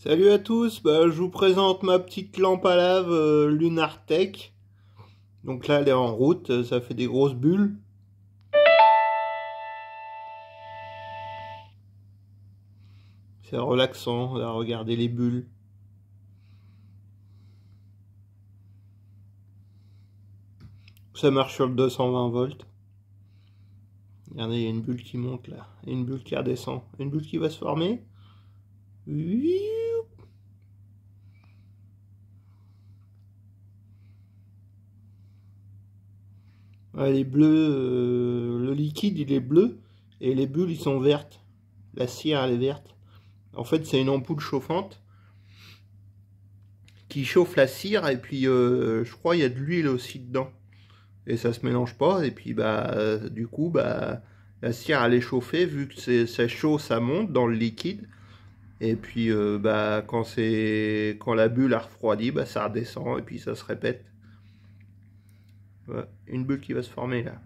Salut à tous, je vous présente ma petite lampe à lave Lunartec. Donc là elle est en route, ça fait des grosses bulles. C'est relaxant à regarder les bulles. Ça marche sur le 220 volts. Regardez, il y a une bulle qui monte là, et une bulle qui redescend. Une bulle qui va se former. Ouais, les bleus, le liquide il est bleu et les bulles ils sont vertes. La cire elle est verte. En fait c'est une ampoule chauffante qui chauffe la cire et puis je crois il y a de l'huile aussi dedans. Et ça se mélange pas, et puis du coup la cire elle est chauffée, vu que c'est chaud ça monte dans le liquide, et puis quand la bulle a refroidi, ça redescend et puis ça se répète. Ouais, une bulle qui va se former là.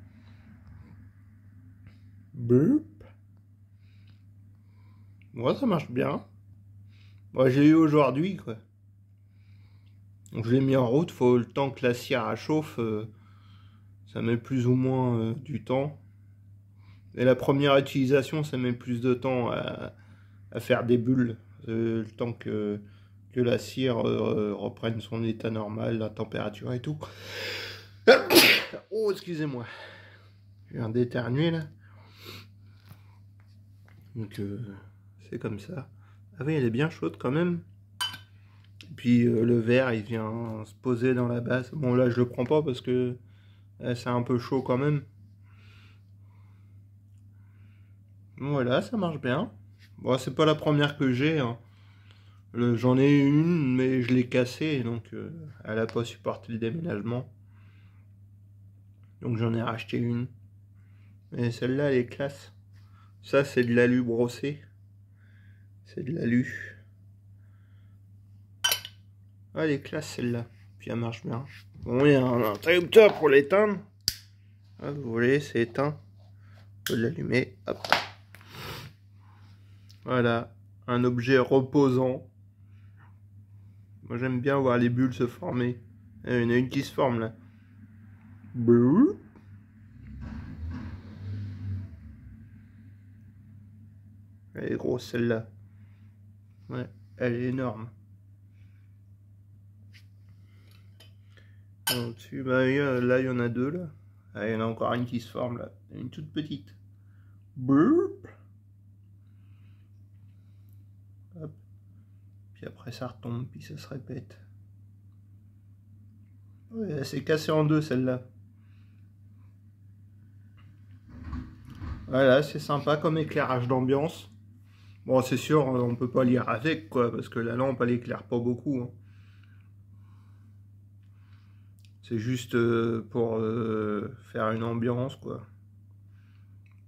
Burp. Ouais, ça marche bien. Moi j'ai eu aujourd'hui quoi. Donc je l'ai mis en route, faut le temps que la cire elle chauffe, ça met plus ou moins du temps. Et la première utilisation, ça met plus de temps à faire des bulles. Le temps que la cire reprenne son état normal, la température et tout. Oh, excusez-moi. J'ai un d'éternuer là. Donc c'est comme ça. Ah oui, elle est bien chaude quand même. Et puis le verre, il vient se poser dans la base. Bon là, je le prends pas parce que c'est un peu chaud quand même. Voilà, ça marche bien. Bon, c'est pas la première que j'ai, hein. J'en ai une, mais je l'ai cassée, donc elle n'a pas supporté le déménagement. Donc j'en ai racheté une. Et celle-là, elle est classe. Ça, c'est de l'alu brossé. C'est de l'alu. Ah, elle est classe, celle-là. Puis elle marche bien. Bon, il y a un interrupteur pour l'éteindre. Ah, vous voulez, c'est éteint. On peut l'allumer. Hop. Voilà. Un objet reposant. Moi, j'aime bien voir les bulles se former. Il y en a une qui se forme, là. Bouh. Elle est grosse, celle-là. Ouais, elle est énorme. Au-dessus, là, il y en a deux, là. Ah, il y en a encore une qui se forme, là. Une toute petite. Burp. Hop. Puis après, ça retombe, puis ça se répète. Ouais, elle s'est cassée en deux, celle-là. Voilà, c'est sympa comme éclairage d'ambiance. Bon, c'est sûr, on peut pas lire avec, quoi, parce que la lampe, elle éclaire pas beaucoup, hein. C'est juste pour faire une ambiance, quoi.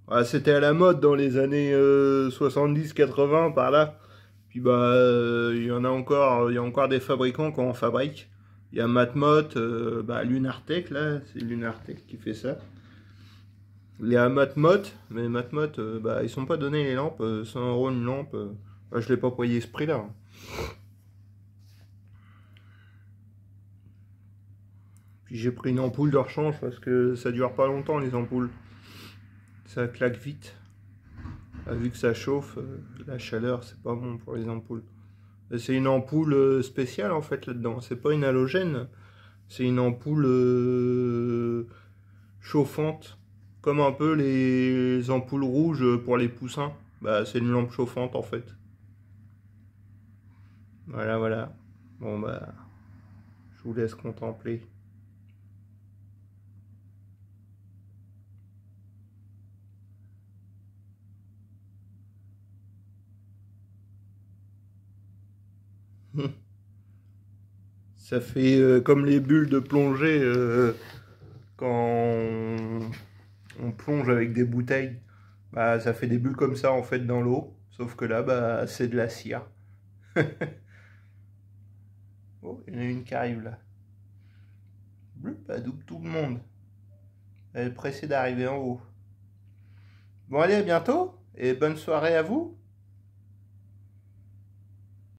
Ouais, c'était à la mode dans les années 70-80, par là. Puis il y en a encore, il y a encore des fabricants qui en fabriquent. Il y a Matmot, Lunartec, là, c'est Lunartec qui fait ça. Il y a Matmot, mais Matmot, ils sont pas donnés les lampes, 100 € une lampe, je l'ai pas payé ce prix-là, hein. Puis j'ai pris une ampoule de rechange parce que ça dure pas longtemps les ampoules. Ça claque vite. Vu que ça chauffe, la chaleur c'est pas bon pour les ampoules. C'est une ampoule spéciale en fait là-dedans. C'est pas une halogène, c'est une ampoule chauffante. Comme un peu les ampoules rouges pour les poussins. C'est une lampe chauffante en fait. Voilà, voilà. Bon je vous laisse contempler. Ça fait comme les bulles de plongée quand on plonge avec des bouteilles. Ça fait des bulles comme ça en fait dans l'eau. Sauf que là, c'est de la cire. Oh, il y en a une qui arrive là. Elle double tout le monde. Elle est pressée d'arriver en haut. Bon allez, à bientôt et bonne soirée à vous.